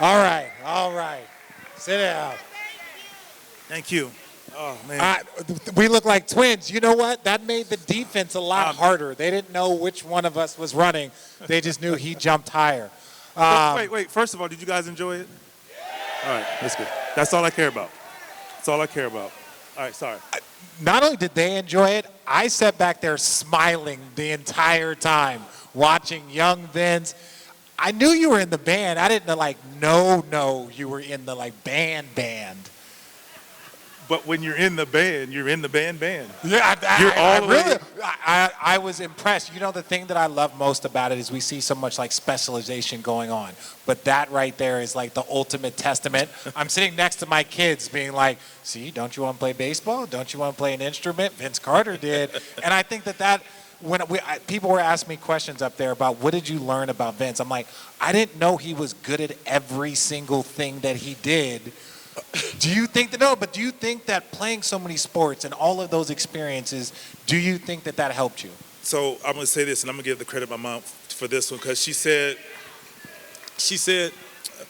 All right, all right. Sit down. Thank you. Oh, man. We look like twins. You know what? That made the defense a lot harder. They didn't know which one of us was running. They just knew he jumped higher. Wait. First of all, did you guys enjoy it? All right, that's good. That's all I care about. That's all I care about. All right, sorry. Not only did they enjoy it, I sat back there smiling the entire time, watching young Vince. I knew you were in the band. I didn't know you were in the band. But when you're in the band, you're in the band. Yeah, You're I was impressed. You know, the thing that I love most about it is we see so much specialization going on. But that right there is the ultimate testament. I'm sitting next to my kids being like, see, don't you want to play baseball? Don't you want to play an instrument? Vince Carter did. And I think that when people were asking me questions up there about what did you learn about Vince, I'm like, I didn't know he was good at every single thing that he did. Do you think that playing so many sports and all of those experiences, do you think that helped you? So I'm going to say this, and I'm going to give the credit to my mom for this one, because she said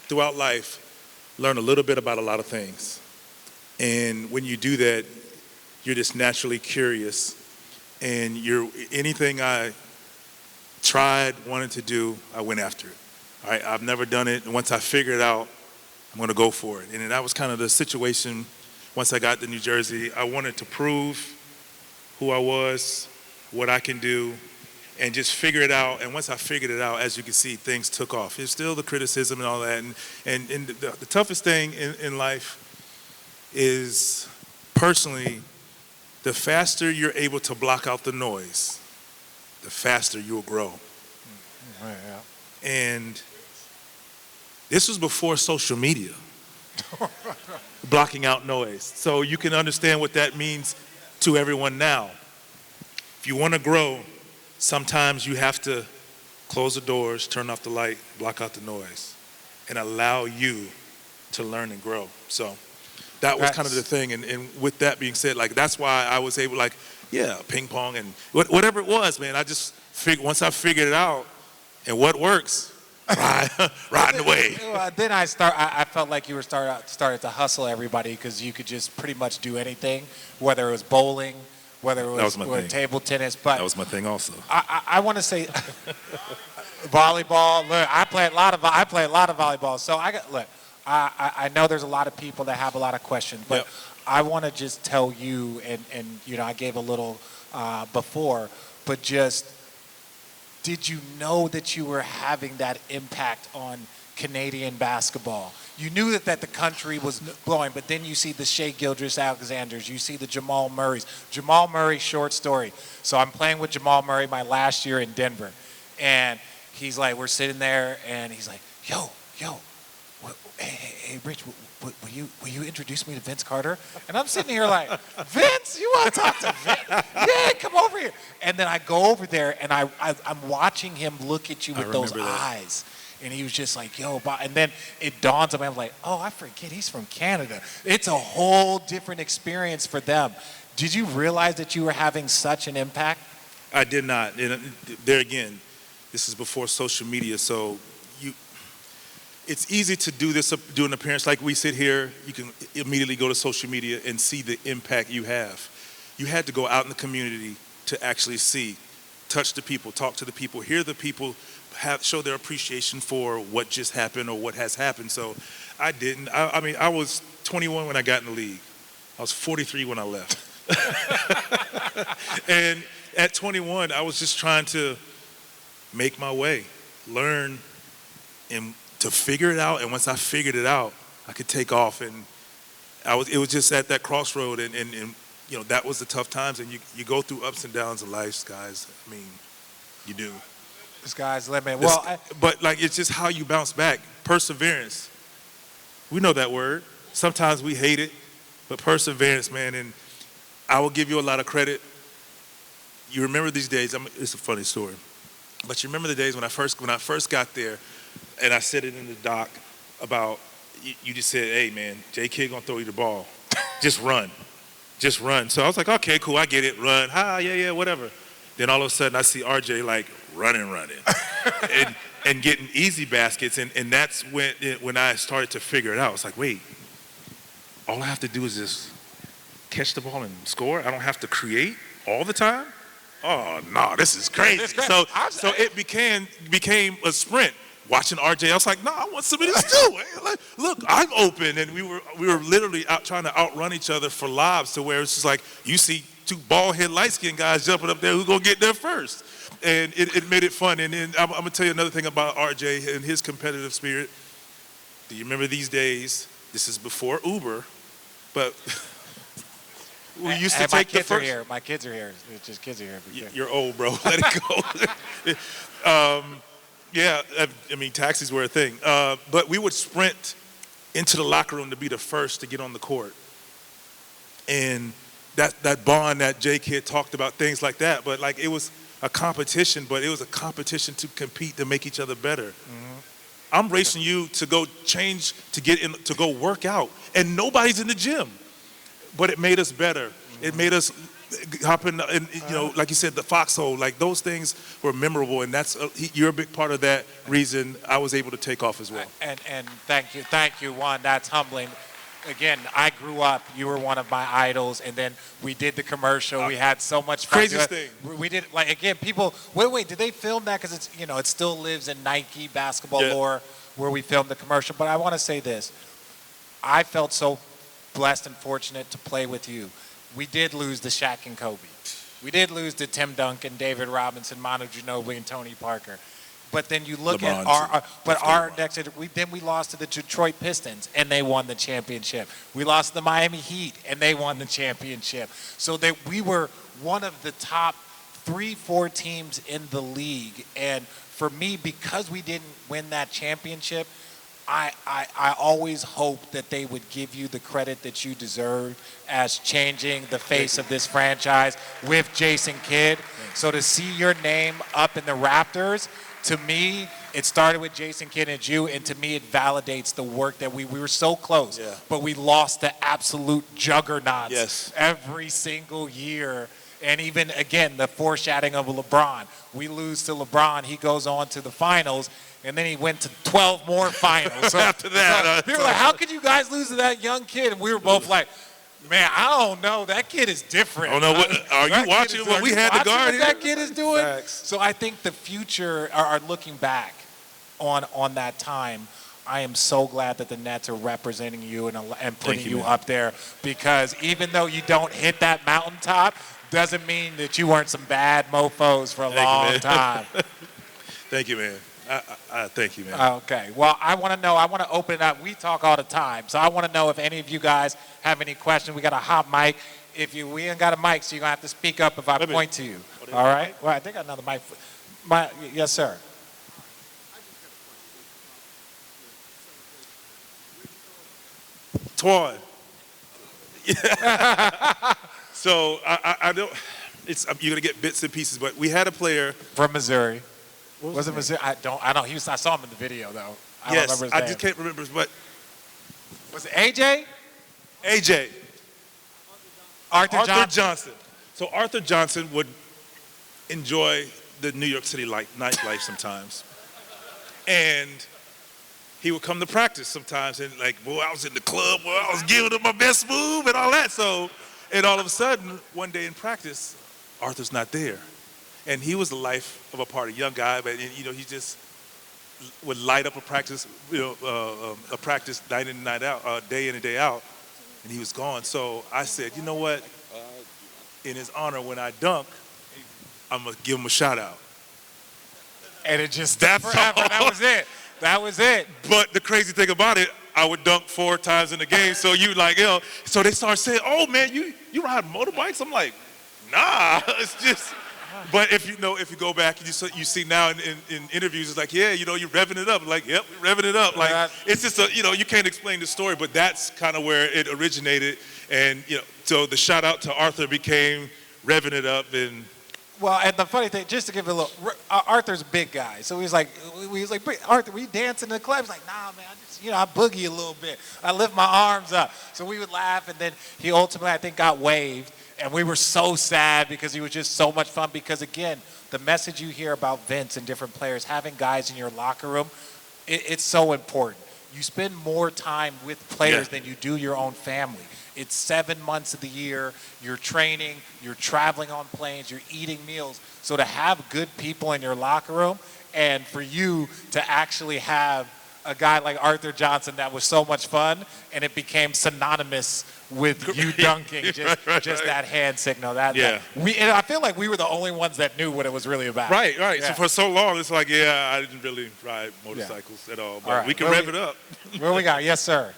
throughout life, learn a little bit about a lot of things. And when you do that, you're just naturally curious. And anything I tried, wanted to do, I went after it. All right, I've never done it. And once I figured it out, I'm going to go for it. And that was kind of the situation once I got to New Jersey. I wanted to prove who I was, what I can do, and just figure it out. And once I figured it out, as you can see, things took off. It's still the criticism and all that. And the toughest thing in life is, personally, the faster you're able to block out the noise, the faster you'll grow. Right, yeah. And this was before social media, blocking out noise. So you can understand what that means to everyone now. If you want to grow, sometimes you have to close the doors, turn off the light, block out the noise, and allow you to learn and grow. So that was kind of the thing. And with that being said, that's why I was able, ping pong and whatever it was, man. I just figured, once I figured it out and what works, riding away. Then I felt like you were started to hustle everybody, because you could just pretty much do anything, whether it was bowling, whether it was table tennis. But that was my thing also. I want to say volleyball. Look, I play a lot of volleyball. So I know there's a lot of people that have a lot of questions, but I want to just tell you, and I gave a little before, but just, did you know that you were having that impact on Canadian basketball? You knew that the country was blowing, but then you see the Shea Gilgeous-Alexanders, you see the Jamal Murrays. Jamal Murray, short story. So I'm playing with Jamal Murray my last year in Denver, and he's like, we're sitting there, and he's like, yo, hey, Rich, will you introduce me to Vince Carter? And I'm sitting here like, Vince, you want to talk to Vince? Yeah, come over here. And then I go over there, and I'm watching him look at you with those eyes. And he was just like, yo, and then it dawns on me, I'm like, oh, I forget, he's from Canada. It's a whole different experience for them. Did you realize that you were having such an impact? I did not. And there again, this is before social media, so it's easy to do an appearance like we sit here. You can immediately go to social media and see the impact you have. You had to go out in the community to actually see, touch the people, talk to the people, hear the people, show their appreciation for what just happened or what has happened. So I didn't. I was 21 when I got in the league. I was 43 when I left. And at 21, I was just trying to make my way, learn, and to figure it out. And once I figured it out, I could take off. And it was just at that crossroad, and that was the tough times. And you go through ups and downs in life, guys. I mean, you do. The sky's the limit. But it's just how you bounce back. Perseverance. We know that word. Sometimes we hate it, but perseverance, man. And I will give you a lot of credit. You remember these days. It's a funny story, but you remember the days when I first got there, and I said it in the doc about you just said, hey man, J Kid gonna throw you the ball. Just run. So I was like, okay, cool, I get it, run. Yeah, whatever. Then all of a sudden I see RJ running. And and getting easy baskets. And that's when I started to figure it out. It's like, wait, all I have to do is just catch the ball and score. I don't have to create all the time. Oh no, this is crazy. So it became a sprint. Watching RJ, I was like, no, I want some of this too. Like, look, I'm open, and we were literally out trying to outrun each other for lobs to where it's just like you see two bald-head, light-skinned guys jumping up there who's gonna get there first, and it made it fun. And then I'm gonna tell you another thing about RJ and his competitive spirit. Do you remember these days? This is before Uber, but we used to take the first. My kids are here. It's just kids are here. You're old, bro. Let it go. Yeah, I mean, taxis were a thing. But we would sprint into the locker room to be the first to get on the court. And that bond that Jay Kidd talked about, things like that. But, like, it was a competition, but it was a competition to compete to make each other better. Mm-hmm. I'm racing you to go change, to get in, to go work out. And nobody's in the gym. But it made us better. Mm-hmm. It made us hop in, and like you said, the foxhole, like those things were memorable, and you're a big part of that reason I was able to take off as well. And thank you, Juan. That's humbling. Again, I grew up. You were one of my idols, and then we did the commercial. We had so much fun. Craziest thing. We did, like, again, people. Wait, did they film that? Because it's it still lives in Nike basketball lore where we filmed the commercial. But I want to say this: I felt so blessed and fortunate to play with you. We did lose to Shaq and Kobe. We did lose to Tim Duncan, David Robinson, Manu Ginobili, and Tony Parker. But then you look at our next. We lost to the Detroit Pistons, and they won the championship. We lost to the Miami Heat, and they won the championship. So that we were one of the top 3-4 teams in the league. And for me, because we didn't win that championship, I always hoped that they would give you the credit that you deserve as changing the face of this franchise with Jason Kidd. So to see your name up in the Raptors, to me, it started with Jason Kidd and you, and to me, it validates the work that we were so close, but we lost to absolute juggernauts every single year. And even, again, the foreshadowing of LeBron. We lose to LeBron. He goes on to the finals. And then he went to 12 more finals. So, after that. People were like, how could you guys lose to that young kid? And we were both like, man, I don't know. That kid is different. I don't know. Are you watching what we had to guard here? What that kid is doing? Facts. So I think the future, are looking back on that time, I am so glad that the Nets are representing you and putting you up there. Because even though you don't hit that mountaintop, doesn't mean that you weren't some bad mofos for a long time. Thank you, man. Thank you, man. Okay. Well, I want to open it up. We talk all the time. So I want to know if any of you guys have any questions. We got a hot mic. We ain't got a mic, so you're going to have to speak up if I point to you. All right? Well, I think I got another mic. Yes, sir. Twan. So I don't. You're gonna get bits and pieces, but we had a player from Missouri. Was it Missouri? I don't. I saw him in the video though. I don't remember his name. I just can't remember. But was it AJ? AJ. Arthur Johnson. So Arthur Johnson would enjoy the New York City nightlife sometimes, and he would come to practice sometimes, and like, boy, I was in the club, boy, I was giving him my best move and all that. So, and all of a sudden, one day in practice, Arthur's not there. And he was the life of a party, young guy, but he just would light up a practice, a practice night in and night out, day in and day out, and he was gone. So I said, you know what? In his honor, when I dunk, I'm gonna give him a shout out. And it just forever. That was it. That was it. But the crazy thing about it, I would dunk 4 times in the game. So so they started saying, "Oh man, you ride motorbikes?" I'm like, "Nah, it's just." But if you go back and you see now in interviews, it's like, yeah, you're revving it up. I'm like, yep, we're revving it up. Like it's just you can't explain the story, but that's kind of where it originated. And so the shout out to Arthur became revving it up. And well, and the funny thing, just to give it a little, Arthur's a big guy, so he's like, Arthur, we dancing in the club? He's like, nah, man, I boogie a little bit. I lift my arms up. So we would laugh, and then he ultimately, I think, got waived. And we were so sad because he was just so much fun. Because, again, the message you hear about Vince and different players, having guys in your locker room, it's so important. You spend more time with players than you do your own family. It's 7 months of the year. You're training. You're traveling on planes. You're eating meals. So to have good people in your locker room and for you to actually have a guy like Arthur Johnson that was so much fun, and it became synonymous with you dunking, just that hand signal. I feel like we were the only ones that knew what it was really about. Right. Yeah. So for so long, it's like, I didn't really ride motorcycles at all, but we can rev it up. Where we got? Yes, sir.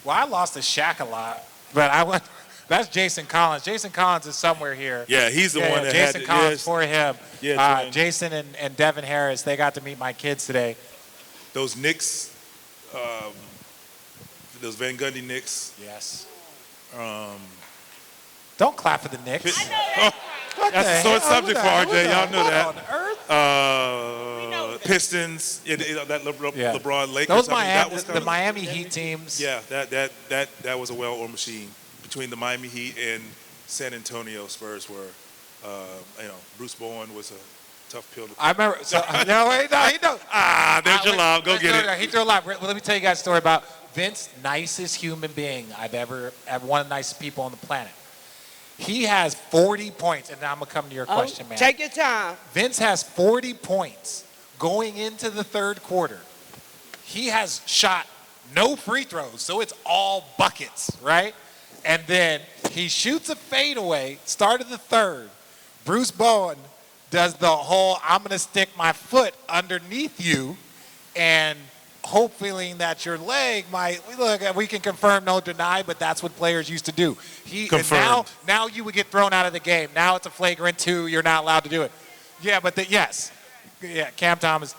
Well, I lost to Shaq a lot, but I went. That's Jason Collins. Jason Collins is somewhere here. Yeah, he's the one that Jason had Collins for him. Yeah, Jason and Devin Harris, they got to meet my kids today. Those Knicks, those Van Gundy Knicks. Yes. Don't clap for the Knicks. That's a sore subject for RJ. Y'all know that. On earth? Pistons, that LeBron Lakers. Those the Miami Heat teams. Yeah, that was a well-oiled machine. Between the Miami Heat and San Antonio Spurs were, Bruce Bowen was a tough pill to I remember. So, he knows. There's your lob. Go get it. He threw a lob. Well, let me tell you guys a story about Vince, nicest human being I've ever, one of the nicest people on the planet. He has 40 points, and now I'm going to come to your question, man. Take your time. Vince has 40 points going into the third quarter. He has shot no free throws, so it's all buckets, right? And then he shoots a fadeaway, start of the third. Bruce Bowen does the whole, I'm going to stick my foot underneath you and hope feeling that your leg might, look, we can confirm, no deny, but that's what players used to do. Now you would get thrown out of the game. Now it's a flagrant 2. You're not allowed to do it. Yeah, but Cam Thomas.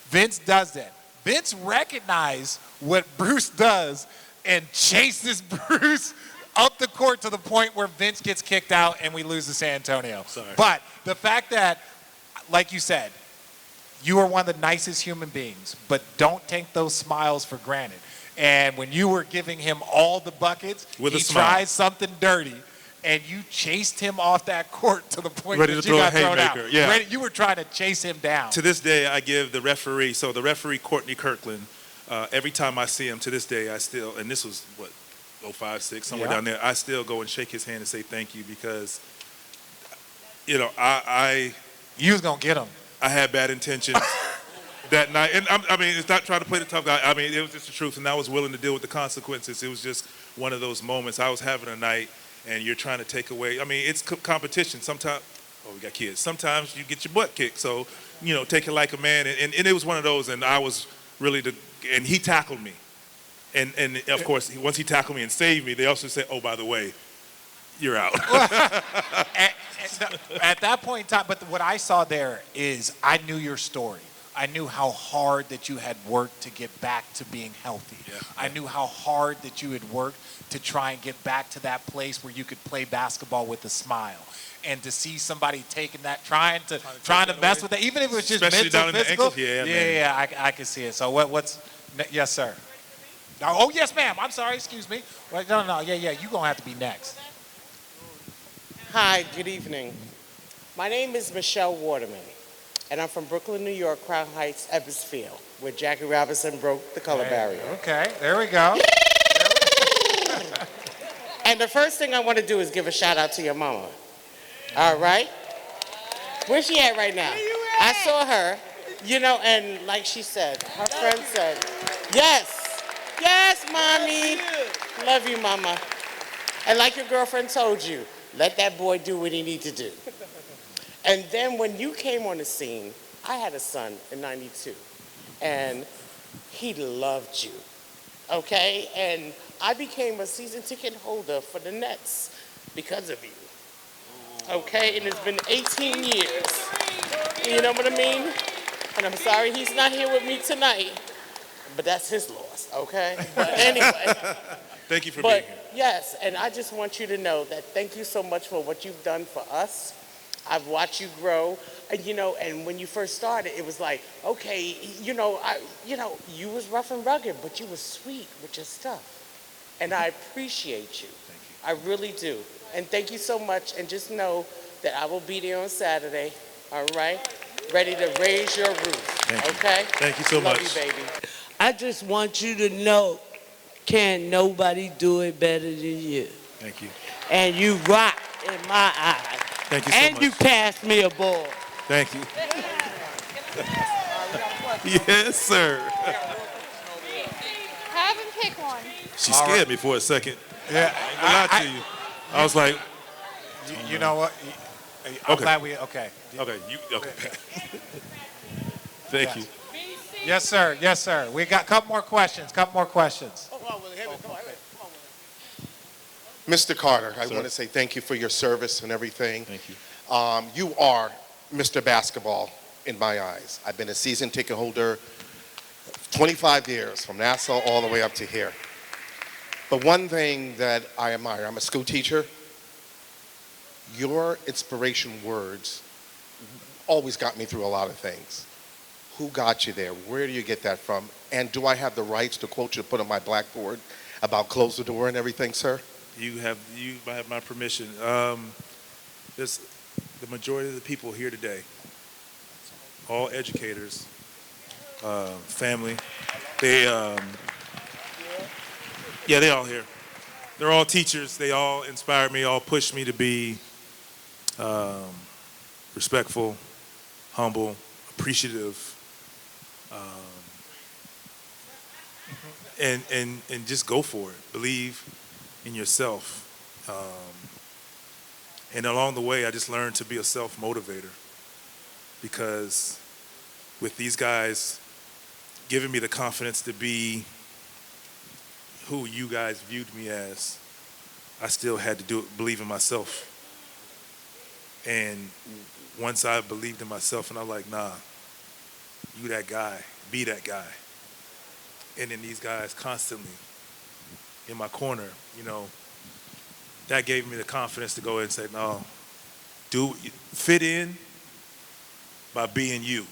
Vince does that. Vince recognized what Bruce does and chases Bruce up the court to the point where Vince gets kicked out and we lose to San Antonio. Sorry. But the fact that, like you said, you are one of the nicest human beings, but don't take those smiles for granted. And when you were giving him all the buckets, he tried something dirty, and you chased him off that court to the point Ready that to you throw got a thrown out. haymaker, yeah. You were trying to chase him down. To this day, I give the referee, Courtney Kirkland, every time I see him to this day, I still, and this was, 05, 06, somewhere down there, I still go and shake his hand and say thank you because, you was going to get him. I had bad intentions that night. And it's not trying to play the tough guy. It was just the truth, and I was willing to deal with the consequences. It was just one of those moments. I was having a night, and you're trying to take away. It's competition. Sometimes, we got kids. Sometimes you get your butt kicked. So, take it like a man. And it was one of those, and I was really and he tackled me. And of course, once he tackled me and saved me, they also said, oh, by the way, you're out. At that point in time, but what I saw there is I knew your story. I knew how hard that you had worked to get back to being healthy. Yeah. I knew how hard that you had worked to try and get back to that place where you could play basketball with a smile. And to see somebody taking that, trying to mess with that, even if it was just especially mental, down in physical. the ankles, I can see it. So yes, sir. Oh, yes, ma'am. I'm sorry. Excuse me. Wait, no. Yeah. You're going to have to be next. Hi, good evening. My name is Michelle Waterman, and I'm from Brooklyn, New York, Crown Heights, Ebbets Field, where Jackie Robinson broke the color barrier. Okay, there we go. And the first thing I want to do is give a shout out to your mama. All right? Where's she at right now? I saw her, and like she said, her friend said, yes, mommy. Love you, mama. And like your girlfriend told you, let that boy do what he need to do. And then when you came on the scene, I had a son in 92, and he loved you, okay? And I became a season ticket holder for the Nets because of you, okay? And it's been 18 years, you know what I mean? And I'm sorry he's not here with me tonight, but that's his loss, okay? But anyway. Thank you for being here. Yes, and I just want you to know that thank you so much for what you've done for us. I've watched you grow, and and when you first started, it was like, okay, you was rough and rugged, but you was sweet with your stuff, and I appreciate you. I really do, and thank you so much. And just know that I will be there on Saturday. All right, ready to raise your roof. Thank you. Okay. Thank you so Love much. you, baby. I just want you to know, can't nobody do it better than you. Thank you. And you rock in my eyes. Thank you so and much. you passed me a ball. Thank you. Yes, sir. Have him pick one. She scared me for a second. Yeah, I ain't gonna lie to you. I was like, you know what? I'm Okay. glad we okay. okay, okay. Thank you. Yes, sir. Yes, sir. We got a couple more questions. Mr. Carter, I Sir. want to say thank you for your service and everything. Thank you. You are Mr. Basketball in my eyes. I've been a season ticket holder 25 years, from Nassau all the way up to here. But one thing that I admire, I'm a school teacher, your inspiration words always got me through a lot of things. Who got you there? Where do you get that from? And do I have the rights to quote you to put on my blackboard about close the door and everything, sir? You have my permission. There's the majority of the people here today, all educators, family. They all here. They're all teachers. They all inspired me, all pushed me to be respectful, humble, appreciative, and just go for it. Believe in yourself. And along the way, I just learned to be a self-motivator, because with these guys giving me the confidence to be who you guys viewed me as, I still had to believe in myself. And once I believed in myself, and I'm like, nah, you that guy, be that guy. And then these guys constantly in my corner, that gave me the confidence to go ahead and say, no, fit in by being you.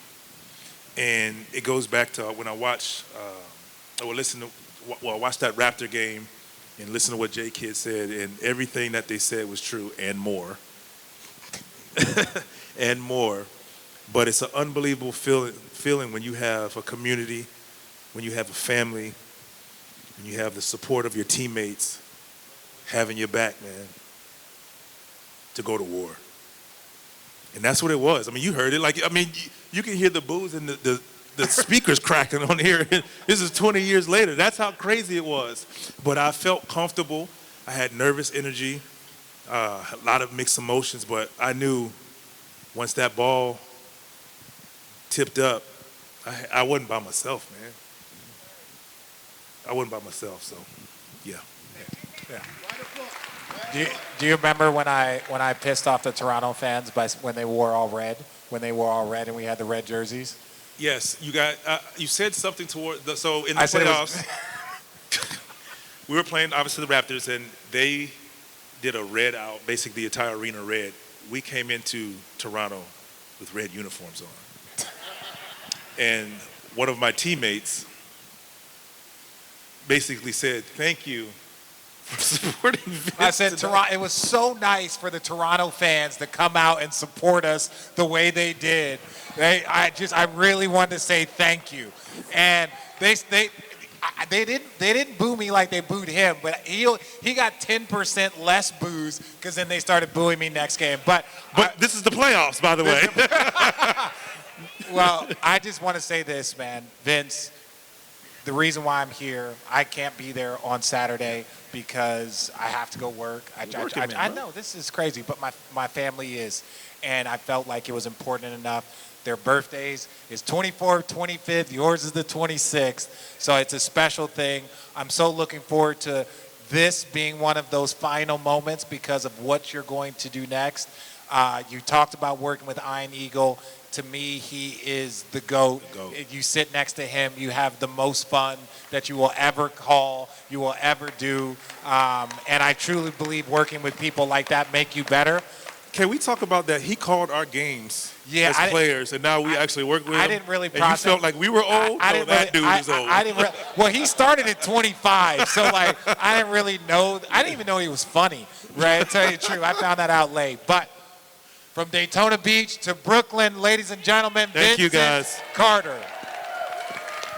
And it goes back to when I watch, I watched that Raptor game and listen to what J Kidd said, and everything that they said was true and more. And more. But it's an unbelievable feeling when you have a community, when you have a family, when you have the support of your teammates having your back, man, to go to war. And that's what it was. I mean, you heard it. You can hear the boos and the speakers cracking on here. This is 20 years later. That's how crazy it was. But I felt comfortable. I had nervous energy, a lot of mixed emotions, but I knew once that ball tipped up, I wasn't by myself, man. I wasn't by myself, so yeah. Yeah. Do you remember when I pissed off the Toronto fans when they wore all red? When they wore all red and we had the red jerseys? Yes, you said something toward so in the I said it was- playoffs. We were playing obviously the Raptors, and they did a red out, basically the entire arena red. We came into Toronto with red uniforms on, and one of my teammates basically said, "Thank you for supporting Vince." I said Toronto. It was so nice for the Toronto fans to come out and support us the way they did. I really wanted to say thank you, and they didn't boo me like they booed him, but he got 10% less boos because then they started booing me next game. But this is the playoffs, by the way. Well, I just want to say this, man, Vince. The reason why I'm here, I can't be there on Saturday because I have to go work. I know this is crazy, but my family is, and I felt like it was important enough. Their birthdays is 24th, 25th. Yours is the 26th. So it's a special thing. I'm so looking forward to this being one of those final moments because of what you're going to do next. You talked about working with Iron Eagle. To me, he is the GOAT. You sit next to him, you have the most fun that you will ever call, you will ever do. And I truly believe working with people like that make you better. Can we talk about that? He called our games Yeah, as players, and now we actually work with him. I didn't really And you process. felt like we were old? I No, didn't that really, dude is old. I didn't. Well, he started at 25, so like I didn't really know. I didn't even know he was funny. Right? To tell you the truth, I found that out late. But from Daytona Beach to Brooklyn, ladies and gentlemen, Thank you, Vincent guys. Carter.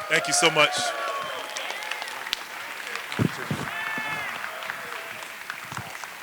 Thank you so much.